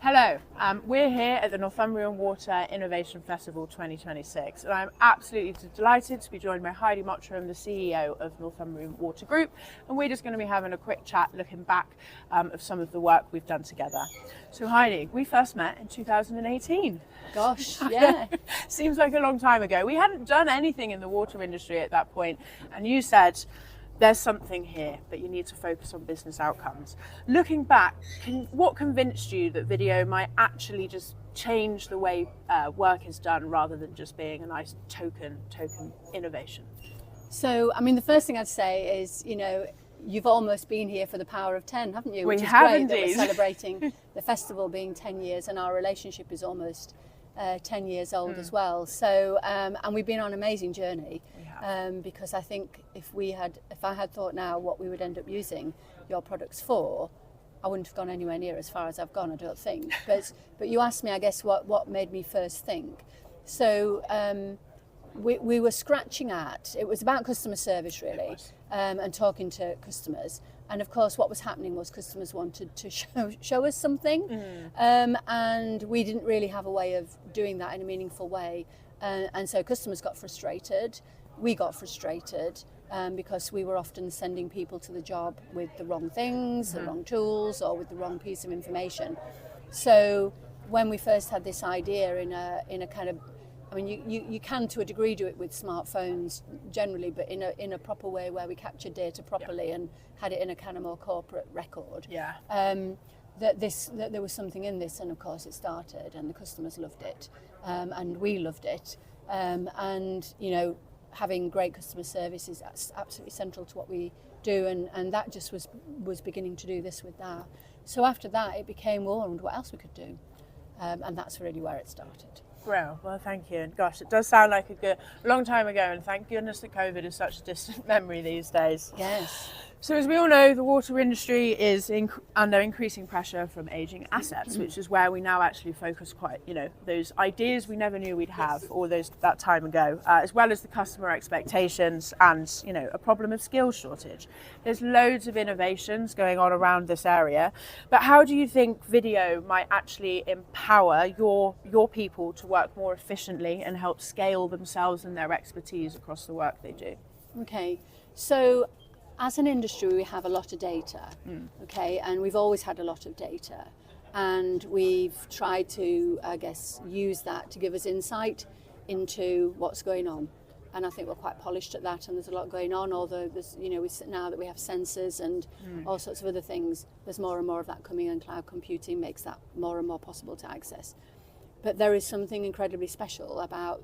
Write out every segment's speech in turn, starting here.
Hello, we're here at the Northumbrian Water Innovation Festival 2026 and I'm absolutely delighted to be joined by Heidi Mottram, the CEO of Northumbrian Water Group, and we're just going to be having a quick chat looking back of some of the work we've done together. So Heidi, we first met in 2018. Gosh, yeah. Seems like a long time ago. We hadn't done anything in the water industry at that point, and you said, there's something here, but you need to focus on business outcomes. Looking back, what convinced you that video might actually just change the way work is done rather than just being a nice token innovation? So, I mean, the first thing I'd say is, you've almost been here for the power of 10, haven't you? Which is great indeed. That we're celebrating the festival being 10 years and our relationship is almost 10 years old as well. So, and we've been on an amazing journey. Because I think if I had thought now what we would end up using your products for, I wouldn't have gone anywhere near as far as I've gone, I don't think. But you asked me, I guess, what made me first think. So we were scratching at, it was about customer service really, and talking to customers. And of course, what was happening was customers wanted to show us something, and we didn't really have a way of doing that in a meaningful way. And so customers got frustrated. We got frustrated because we were often sending people to the job with the wrong things, the wrong tools, or with the wrong piece of information. So when we first had this idea in a kind of, I mean, you can to a degree do it with smartphones generally, but in a proper way where we captured data properly and had it in a kind of more corporate record. That there was something in this, and of course it started, and the customers loved it, and we loved it, and having great customer service is absolutely central to what we do, and that just was beginning to do this with that. So after that, it became, well, I wonder what else we could do, and that's really where it started. Well, thank you. And gosh, it does sound like a long time ago, and thank goodness that COVID is such a distant memory these days. Yes. So as we all know, the water industry is under increasing pressure from aging assets, which is where we now actually focus quite, those ideas we never knew we'd have, or that time ago, as well as the customer expectations and, a problem of skills shortage. There's loads of innovations going on around this area, but how do you think video might actually empower your people to work more efficiently and help scale themselves and their expertise across the work they do? Okay, so as an industry, we have a lot of data, okay, and we've always had a lot of data, and we've tried to, I guess, use that to give us insight into what's going on, and I think we're quite polished at that, and there's a lot going on, although there's, now that we have sensors and all sorts of other things, there's more and more of that coming, and cloud computing makes that more and more possible to access. But there is something incredibly special about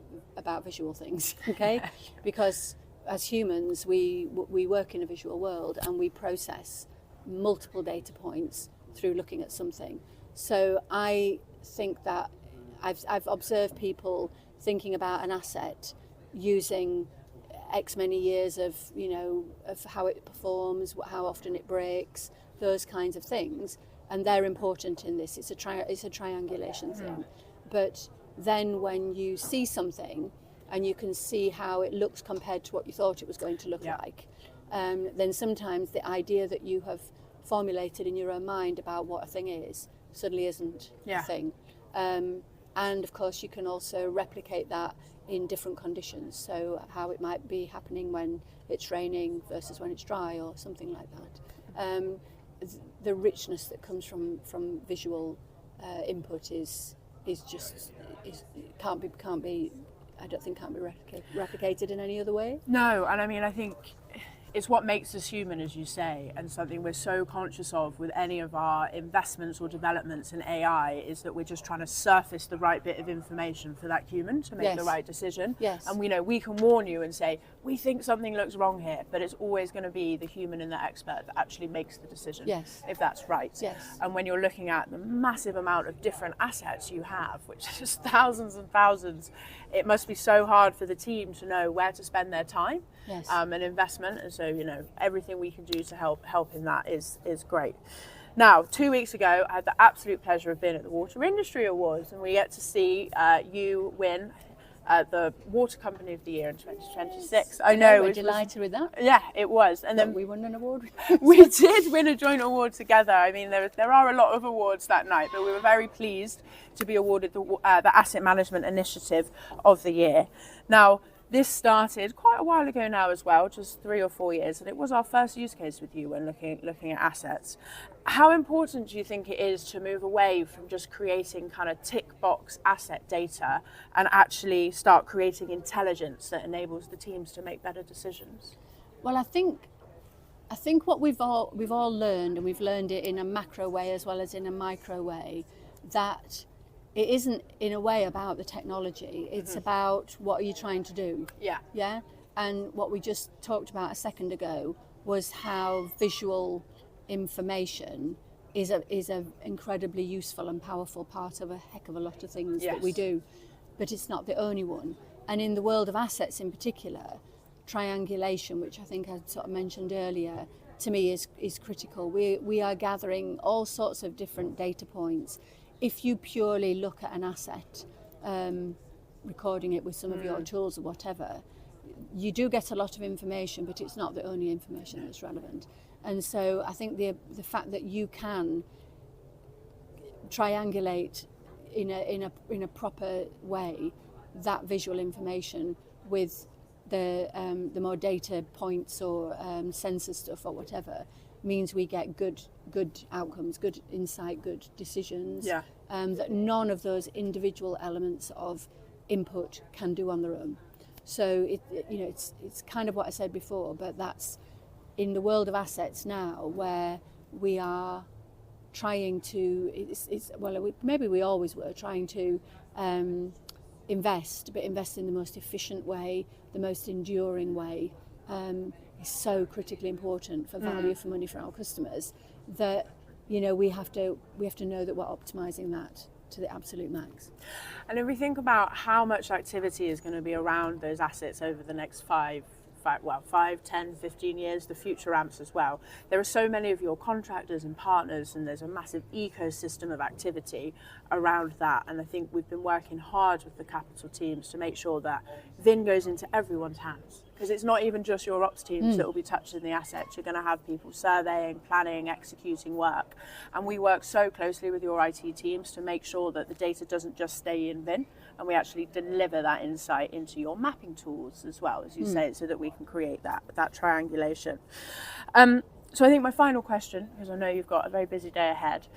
visual things, okay, because as humans, we work in a visual world and we process multiple data points through looking at something. So I think that I've observed people thinking about an asset using X many years of how it performs, how often it breaks, those kinds of things, and they're important in this. It's a triangulation thing. But then when you see something, and you can see how it looks compared to what you thought it was going to look like, then sometimes the idea that you have formulated in your own mind about what a thing is suddenly isn't a thing. And of course you can also replicate that in different conditions, so how it might be happening when it's raining versus when it's dry or something like that. The richness that comes from visual input is can't be I don't think can't be replicated in any other way. No, and I mean, I think it's what makes us human, as you say, and something we're so conscious of with any of our investments or developments in AI is that we're just trying to surface the right bit of information for that human to make the right decision. Yes. And we can warn you and say, we think something looks wrong here, but it's always going to be the human and the expert that actually makes the decision, if that's right. Yes. And when you're looking at the massive amount of different assets you have, which is thousands and thousands, it must be so hard for the team to know where to spend their time and investment. And so, everything we can do to help in that is great. Now, 2 weeks ago, I had the absolute pleasure of being at the Water Industry Awards, and we get to see you win the Water Company of the Year in 2026. I know. We're delighted with that. Yeah, it was. And then we won an award. we did win a joint award together. I mean, there are a lot of awards that night, but we were very pleased to be awarded the Asset Management Initiative of the Year. Now, this started quite a while ago now as well, just 3 or 4 years, and it was our first use case with you when looking at assets. How important do you think it is to move away from just creating kind of tick box asset data and actually start creating intelligence that enables the teams to make better decisions? Well, I think what we've all learned, and we've learned it in a macro way as well as in a micro way, that it isn't in a way about the technology. It's about what are you trying to do. Yeah. And what we just talked about a second ago was how visual information is a incredibly useful and powerful part of a heck of a lot of things that we do, but it's not the only one. And in the world of assets in particular, triangulation, which I think I sort of mentioned earlier, to me is critical. We are gathering all sorts of different data points. If you purely look at an asset, recording it with some of your tools or whatever, you do get a lot of information, but it's not the only information that's relevant. And so I think the fact that you can triangulate in a proper way that visual information with the more data points or sensor stuff or whatever means we get good outcomes, good insight, good decisions, that none of those individual elements of input can do on their own. So it's kind of what I said before, but that's in the world of assets now, where we are trying to, maybe we always were trying to invest in the most efficient way, the most enduring way, is so critically important for value for money for our customers, that we have to know that we're optimizing that to the absolute max. And if we think about how much activity is going to be around those assets over the next 5, 10, 15 years, the future amps as well. There are so many of your contractors and partners, and there's a massive ecosystem of activity around that. And I think we've been working hard with the capital teams to make sure that Vyn goes into everyone's hands. Because it's not even just your ops teams that will be touching the assets. You're going to have people surveying, planning, executing work. And we work so closely with your IT teams to make sure that the data doesn't just stay in Vyn, and we actually deliver that insight into your mapping tools as well, as you say, so that we can create that triangulation. So I think my final question, because I know you've got a very busy day ahead,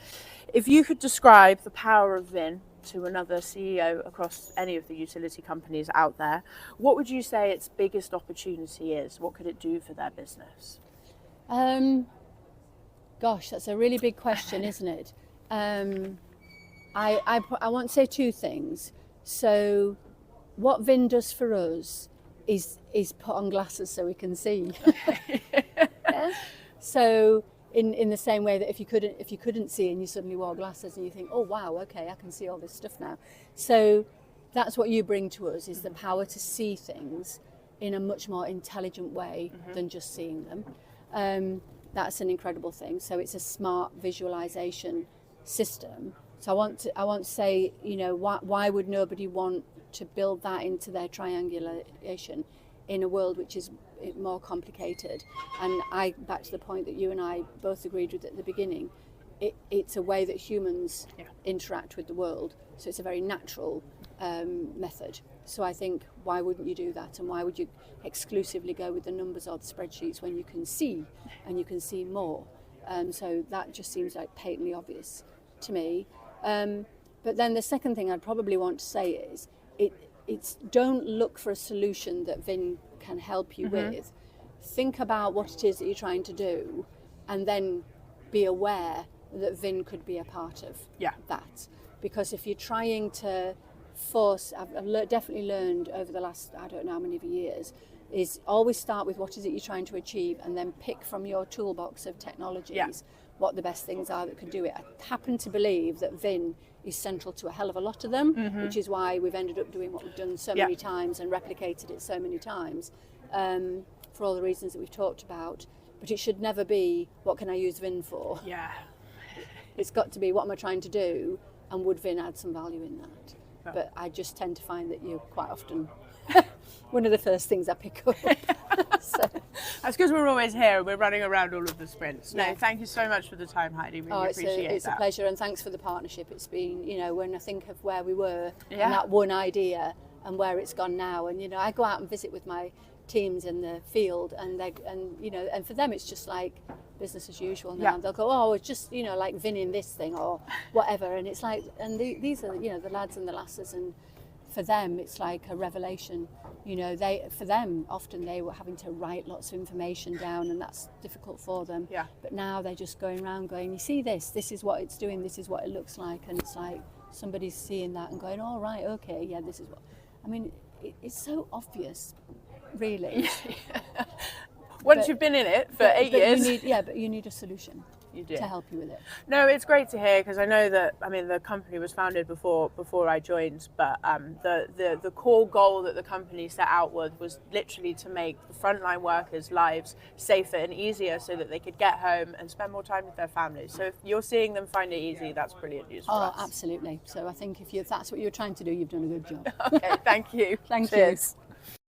if you could describe the power of Vyn to another CEO across any of the utility companies out there, what would you say its biggest opportunity is? What could it do for their business? Gosh, that's a really big question, isn't it? I want to say two things. So what Vyn does for us is put on glasses so we can see. Yeah? So in the same way that if you couldn't see and you suddenly wore glasses and you think, oh wow, okay, I can see all this stuff now. So that's what you bring to us, is the power to see things in a much more intelligent way than just seeing them. That's an incredible thing. So it's a smart visualization system. So I want to say, why would nobody want to build that into their triangulation in a world which is more complicated? And back to the point that you and I both agreed with at the beginning, it's a way that humans interact with the world. So it's a very natural method. So I think, why wouldn't you do that? And why would you exclusively go with the numbers or the spreadsheets when you can see, and you can see more? So that just seems like patently obvious to me. But then the second thing I'd probably want to say is, it's don't look for a solution that Vyn can help you with. Think about what it is that you're trying to do, and then be aware that Vyn could be a part of that. Because if you're trying to force, I've definitely learned over the last, I don't know how many years, is always start with what is it you're trying to achieve, and then pick from your toolbox of technologies what the best things are that could do it. I happen to believe that Vyn is central to a hell of a lot of them, which is why we've ended up doing what we've done so many times and replicated it so many times, for all the reasons that we've talked about. But it should never be, what can I use Vyn for? It's got to be, what am I trying to do, and would Vyn add some value in that? but I just tend to find that you're quite often one of the first things I pick up. So. That's because we're always here. We're running around all of the sprints. No, Yeah. thank you so much for the time, Heidi. Really appreciate it's that. a pleasure, and thanks for the partnership. It's been, you know, when I think of where we were Yeah. and that one idea and where it's gone now, and you know, I go out and visit with my teams in the field, and you know, and for them it's just like business as usual now. Yeah. They'll go, oh, it's just, you know, like vinning this thing or whatever, and it's like, and these are, you know, the lads and the lasses, and for them it's like a revelation. You know, for them often they were having to write lots of information down, and that's difficult for them. Yeah. But now they're just going around going, you see this is what it's doing, this is what it looks like, and it's like somebody's seeing that and going, oh right, okay, yeah, this is what, I mean, it's so obvious, really. Once you've been in it for 8 years. But you need a solution. You do. To help you with it. No, it's great to hear, because I know that, I mean, the company was founded before I joined, but the core goal that the company set out with was literally to make the frontline workers' lives safer and easier so that they could get home and spend more time with their families. So if you're seeing them find it easy, that's brilliant news for us. Oh, absolutely. So I think if that's what you're trying to do, you've done a good job. Okay, thank you. Thank Cheers. you.